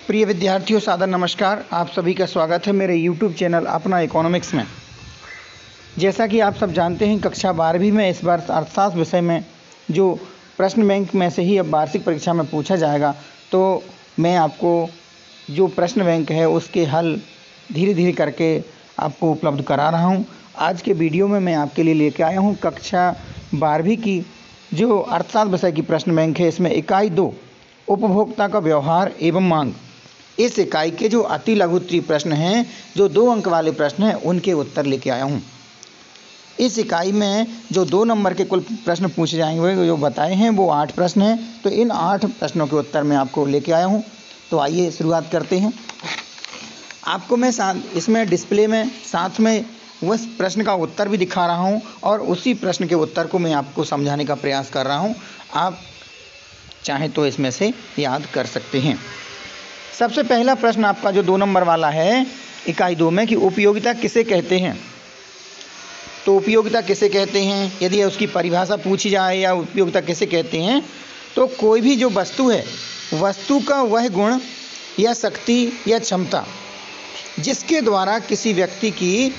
प्रिय विद्यार्थियों, सादर नमस्कार। आप सभी का स्वागत है मेरे YouTube चैनल अपना इकोनॉमिक्स में। जैसा कि आप सब जानते हैं, कक्षा 12वीं में इस बार अर्थशास्त्र विषय में जो प्रश्न बैंक में से ही अब वार्षिक परीक्षा में पूछा जाएगा, तो मैं आपको जो प्रश्न बैंक है उसके हल धीरे धीरे करके आपको उपलब्ध करा रहा हूं। आज के वीडियो में मैं आपके लिए लेके आया हूं कक्षा 12वीं की जो अर्थशास्त्र विषय की प्रश्न बैंक है। इसमें इकाई 2 उपभोक्ता का व्यवहार एवं मांग, इस इकाई के जो अति लघु उत्तरीय प्रश्न हैं, जो 2 अंक वाले प्रश्न हैं, उनके उत्तर लेके आया हूं। इस इकाई में जो 2 नंबर के कुल प्रश्न पूछे जाएंगे, जो बताए हैं वो 8 प्रश्न हैं। तो इन 8 प्रश्नों के उत्तर मैं आपको लेके आया हूं। तो आइए शुरुआत करते हैं। आपको मैं इसमें डिस्प्ले में साथ में उस प्रश्न का उत्तर भी दिखा रहा हूं और उसी प्रश्न के उत्तर को मैं आपको समझाने का प्रयास कर रहा हूं। आप चाहें तो इसमें से याद कर सकते हैं। सबसे पहला प्रश्न आपका जो 2 नंबर वाला है इकाई 2 में कि उपयोगिता किसे कहते हैं। तो उपयोगिता किसे कहते हैं, यदि उसकी परिभाषा पूछी जाए या उपयोगिता किसे कहते हैं, तो कोई भी जो वस्तु है, वस्तु का वह गुण या शक्ति या क्षमता जिसके द्वारा किसी व्यक्ति की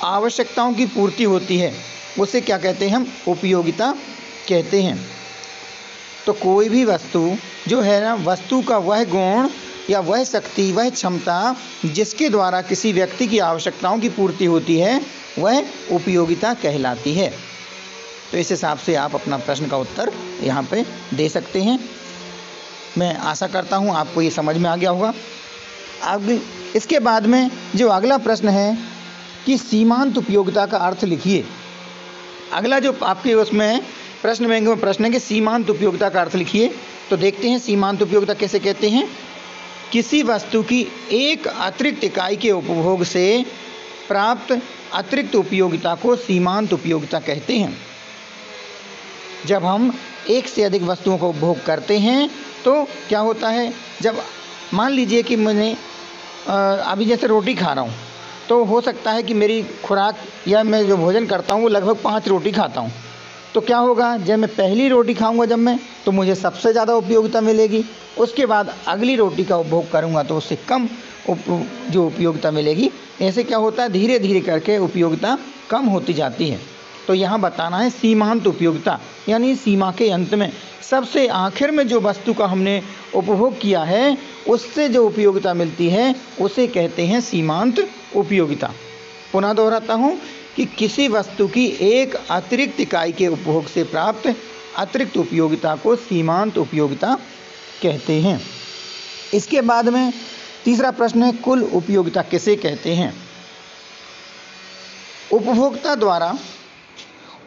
आवश्यकताओं की पूर्ति होती है, उसे क्या कहते हैं, हम उपयोगिता कहते हैं। तो कोई भी वस्तु जो है ना, वस्तु का वह गुण या वह शक्ति, वह क्षमता जिसके द्वारा किसी व्यक्ति की आवश्यकताओं की पूर्ति होती है, वह उपयोगिता कहलाती है। तो इस हिसाब से आप अपना प्रश्न का उत्तर यहाँ पे दे सकते हैं। मैं आशा करता हूँ आपको ये समझ में आ गया होगा। अब इसके बाद में जो अगला प्रश्न है कि सीमांत उपयोगिता का अर्थ लिखिए। अगला जो आपके उसमें प्रश्न बैंक में प्रश्न है कि सीमांत उपयोगिता का अर्थ लिखिए। तो देखते हैं सीमांत उपयोगिता कैसे कहते हैं। किसी वस्तु की एक अतिरिक्त इकाई के उपभोग से प्राप्त अतिरिक्त उपयोगिता को सीमांत उपयोगिता कहते हैं। जब हम एक से अधिक वस्तुओं का उपभोग करते हैं तो क्या होता है, जब मान लीजिए कि मैंने अभी जैसे रोटी खा रहा हूँ, तो हो सकता है कि मेरी खुराक या मैं जो भोजन करता हूँ वो लगभग 5 रोटी खाता हूँ। तो क्या होगा, जब मैं पहली रोटी खाऊंगा जब मैं, तो मुझे सबसे ज़्यादा उपयोगिता मिलेगी। उसके बाद अगली रोटी का उपभोग करूंगा तो उससे कम जो उपयोगिता मिलेगी। ऐसे क्या होता है, धीरे धीरे करके उपयोगिता कम होती जाती है। तो यहाँ बताना है सीमांत उपयोगिता, यानी सीमा के अंत में सबसे आखिर में जो वस्तु का हमने उपभोग किया है उससे जो उपयोगिता मिलती है उसे कहते हैं सीमांत उपयोगिता। पुनः दोहराता हूँ कि किसी वस्तु की एक अतिरिक्त इकाई के उपभोग से प्राप्त अतिरिक्त उपयोगिता को सीमांत उपयोगिता कहते हैं। इसके बाद में तीसरा प्रश्न है कुल उपयोगिता किसे कहते हैं। उपभोक्ता द्वारा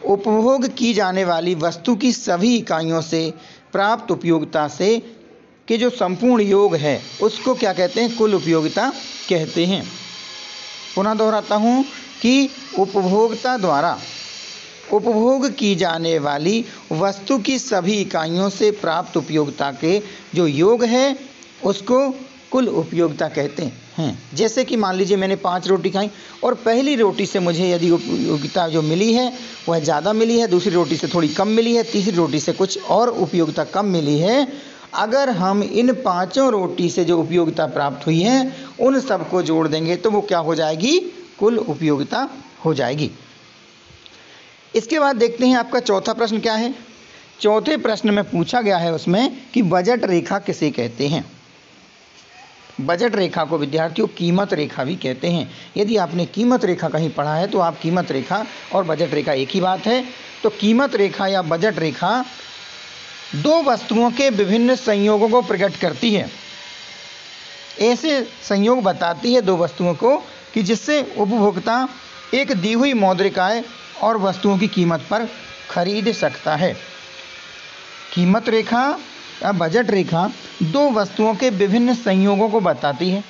उपभोग की जाने वाली वस्तु की सभी इकाइयों से प्राप्त उपयोगिता से के जो संपूर्ण योग है उसको क्या कहते हैं, कुल उपयोगिता कहते हैं। पुनः दोहराता हूँ कि उपभोक्ता द्वारा उपभोग की जाने वाली वस्तु की सभी इकाइयों से प्राप्त उपयोगिता के जो योग है उसको कुल उपयोगिता कहते हैं। जैसे कि मान लीजिए मैंने 5 रोटी खाई और पहली रोटी से मुझे यदि उपयोगिता जो मिली है वह ज़्यादा मिली है, दूसरी रोटी से थोड़ी कम मिली है, तीसरी रोटी से कुछ और उपयोगिता कम मिली है, अगर हम इन 5 रोटी से जो उपयोगिता प्राप्त हुई है उन सबको जोड़ देंगे तो वो क्या हो जाएगी, कुल उपयोगिता हो जाएगी। इसके बाद देखते हैं आपका चौथा प्रश्न क्या है। चौथे प्रश्न में पूछा गया है उसमें कि बजट रेखा किसे कहते हैं। बजट रेखा को विद्यार्थियों कीमत रेखा भी कहते हैं। यदि आपने कीमत रेखा कहीं पढ़ा है तो आप कीमत रेखा और बजट रेखा एक ही बात है। तो कीमत रेखा या बजट रेखा 2 वस्तुओं के विभिन्न संयोगों को प्रकट करती है। ऐसे संयोग बताती है 2 वस्तुओं को कि जिससे उपभोक्ता एक दी हुई मौद्रिक आय और वस्तुओं की कीमत पर खरीद सकता है। कीमत रेखा या बजट रेखा 2 वस्तुओं के विभिन्न संयोगों को बताती है।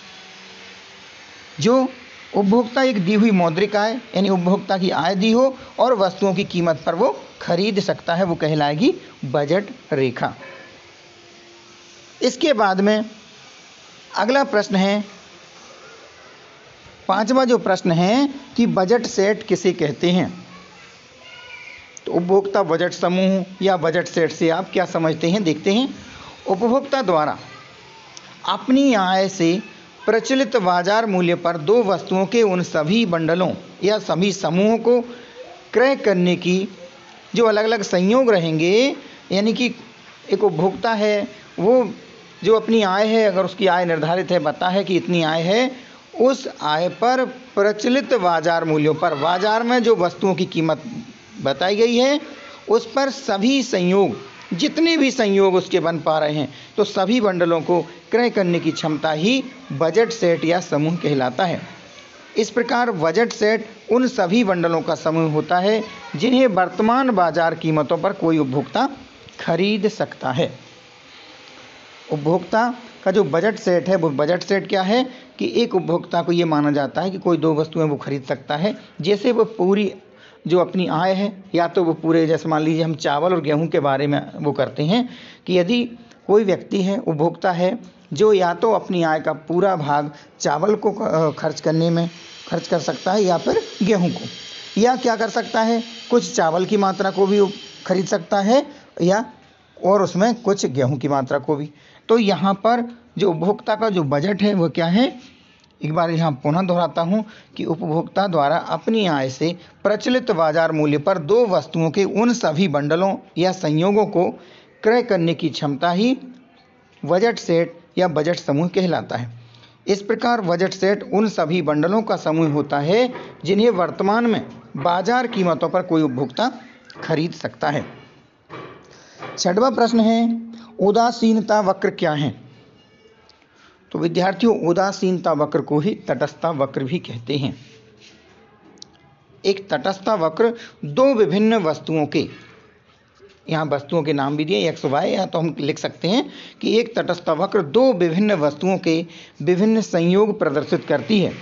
जो उपभोक्ता एक दी हुई मौद्रिक आय यानी उपभोक्ता की आय दी हो और वस्तुओं की कीमत पर वो खरीद सकता है, वो कहलाएगी बजट रेखा। इसके बाद में अगला प्रश्न है, 5वां जो प्रश्न है कि बजट सेट किसे कहते हैं। तो उपभोक्ता बजट समूह या बजट सेट से आप क्या समझते हैं, देखते हैं। उपभोक्ता द्वारा अपनी आय से प्रचलित बाजार मूल्य पर दो वस्तुओं के उन सभी बंडलों या सभी समूहों को क्रय करने की जो अलग अलग संयोग रहेंगे, यानी कि एक उपभोक्ता है वो जो अपनी आय है, अगर उसकी आय निर्धारित है, पता है कि इतनी आय है, उस आय पर प्रचलित बाजार मूल्यों पर, बाजार में जो वस्तुओं की कीमत बताई गई है उस पर सभी संयोग, जितने भी संयोग उसके बन पा रहे हैं, तो सभी बंडलों को क्रय करने की क्षमता ही बजट सेट या समूह कहलाता है। इस प्रकार बजट सेट उन सभी बंडलों का समूह होता है जिन्हें वर्तमान बाजार कीमतों पर कोई उपभोक्ता खरीद सकता है। उपभोक्ता का जो बजट सेट है, वो बजट सेट क्या है कि एक उपभोक्ता को ये माना जाता है कि कोई दो वस्तुएं वो खरीद सकता है, जैसे वो पूरी जो अपनी आय है, या तो वो पूरे, जैसे मान लीजिए हम चावल और गेहूं के बारे में वो करते हैं कि यदि कोई व्यक्ति है, उपभोक्ता है, जो या तो अपनी आय का पूरा भाग चावल को खर्च करने में खर्च कर सकता है या फिर गेहूं को, या क्या कर सकता है, कुछ चावल की मात्रा को भी खरीद सकता है या और उसमें कुछ गेहूं की मात्रा को भी। तो यहाँ पर जो उपभोक्ता का जो बजट है वो क्या है, एक बार यहाँ पुनः दोहराता हूँ कि उपभोक्ता द्वारा अपनी आय से प्रचलित बाजार मूल्य पर दो वस्तुओं के उन सभी बंडलों या संयोगों को क्रय करने की क्षमता ही बजट सेट या बजट समूह कहलाता है। इस प्रकार बजट सेट उन सभी बंडलों का समूह होता है जिन्हें वर्तमान में बाजार कीमतों पर कोई उपभोक्ता खरीद सकता है। छठवां प्रश्न है, उदासीनता वक्र क्या है? तो विद्यार्थियों, उदासीनता वक्र को ही तटस्थता वक्र भी कहते हैं। एक तटस्थता वक्र दो विभिन्न वस्तुओं के, यहाँ वस्तुओं के नाम भी दिए एक्स वाई, या तो हम लिख सकते हैं कि एक तटस्थता वक्र दो विभिन्न वस्तुओं के विभिन्न संयोग प्रदर्शित करती है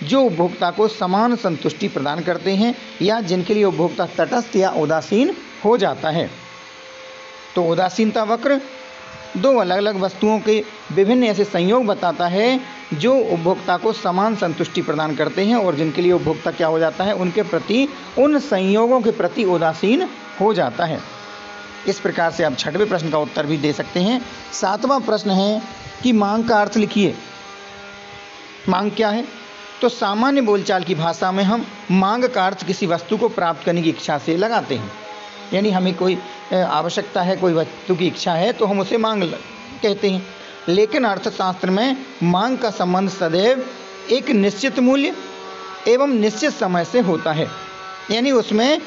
जो उपभोक्ता को समान संतुष्टि प्रदान करते हैं या जिनके लिए उपभोक्ता तटस्थ या उदासीन हो जाता है। तो उदासीनता वक्र दो अलग अलग वस्तुओं के विभिन्न ऐसे संयोग बताता है जो उपभोक्ता को समान संतुष्टि प्रदान करते हैं और जिनके लिए उपभोक्ता क्या हो जाता है, उनके प्रति, उन संयोगों के प्रति उदासीन हो जाता है। इस प्रकार से आप छठवें प्रश्न का उत्तर भी दे सकते हैं। सातवां प्रश्न है कि मांग का अर्थ लिखिए। मांग क्या है? तो सामान्य बोलचाल की भाषा में हम मांग का अर्थ किसी वस्तु को प्राप्त करने की इच्छा से लगाते हैं, यानी हमें कोई आवश्यकता है, कोई वस्तु की इच्छा है तो हम उसे मांग कहते हैं। लेकिन अर्थशास्त्र में मांग का संबंध सदैव एक निश्चित मूल्य एवं निश्चित समय से होता है, यानी उसमें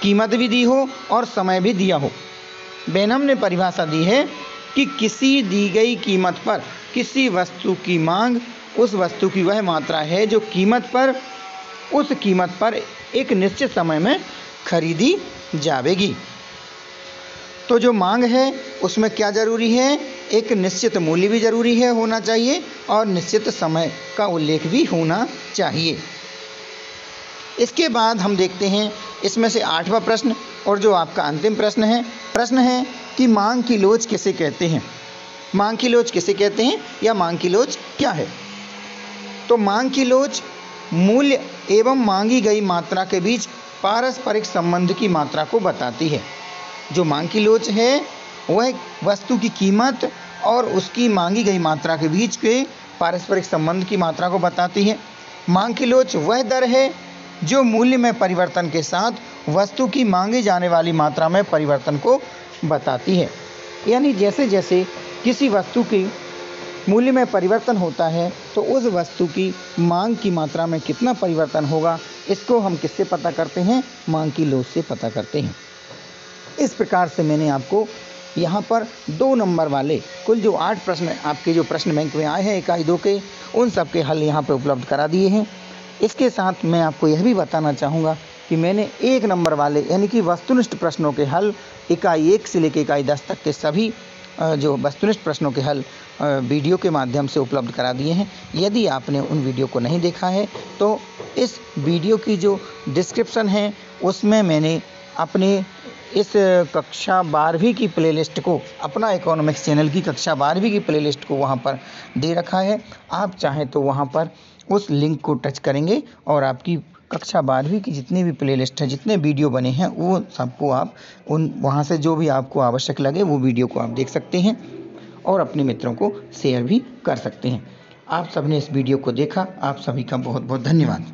कीमत भी दी हो और समय भी दिया हो। बेनम ने परिभाषा दी है कि किसी दी गई कीमत पर किसी वस्तु की मांग उस वस्तु की वह मात्रा है जो उस कीमत पर एक निश्चित समय में खरीदी जाएगी। तो जो मांग है उसमें क्या जरूरी है, एक निश्चित मूल्य भी जरूरी है, होना चाहिए, और निश्चित समय का उल्लेख भी होना चाहिए। इसके बाद हम देखते हैं इसमें से आठवां प्रश्न, और जो आपका अंतिम प्रश्न है कि मांग की लोच किसे कहते हैं। मांग की लोच किसे कहते हैं या मांग की लोच क्या है? तो मांग की लोच मूल्य एवं मांगी गई मात्रा के बीच पारस्परिक संबंध की मात्रा को बताती है। जो मांग की लोच है वह वस्तु की कीमत और उसकी मांगी गई मात्रा के बीच के पारस्परिक संबंध की मात्रा को बताती है। मांग की लोच वह दर है जो मूल्य में परिवर्तन के साथ वस्तु की मांगी जाने वाली मात्रा में परिवर्तन को बताती है। यानी जैसे जैसे किसी वस्तु की मूल्य में परिवर्तन होता है तो उस वस्तु की मांग की मात्रा में कितना परिवर्तन होगा, इसको हम किससे पता करते हैं? मांग की लोच से पता करते हैं। इस प्रकार से मैंने आपको यहाँ पर 2 नंबर वाले कुल जो 8 प्रश्न आपके जो प्रश्न बैंक में आए हैं इकाई 2 के, उन सब के हल यहाँ पर उपलब्ध करा दिए हैं। इसके साथ मैं आपको यह भी बताना चाहूँगा कि मैंने 1 नंबर वाले यानी कि वस्तुनिष्ठ प्रश्नों के हल इकाई 1 से लेकर इकाई 10 तक के सभी जो वस्तुनिष्ठ प्रश्नों के हल वीडियो के माध्यम से उपलब्ध करा दिए हैं। यदि आपने उन वीडियो को नहीं देखा है तो इस वीडियो की जो डिस्क्रिप्शन है उसमें मैंने अपने इस कक्षा 12वीं की प्लेलिस्ट को, अपना इकोनॉमिक्स चैनल की कक्षा 12वीं की प्लेलिस्ट को वहाँ पर दे रखा है। आप चाहें तो वहाँ पर उस लिंक को टच करेंगे और आपकी कक्षा 12वीं की जितनी भी प्लेलिस्ट है, जितने वीडियो बने हैं, वो सबको आप वहाँ से जो भी आपको आवश्यक लगे वो वीडियो को आप देख सकते हैं। और अपने मित्रों को शेयर भी कर सकते हैं। आप सबने इस वीडियो को देखा, आप सभी का बहुत बहुत धन्यवाद।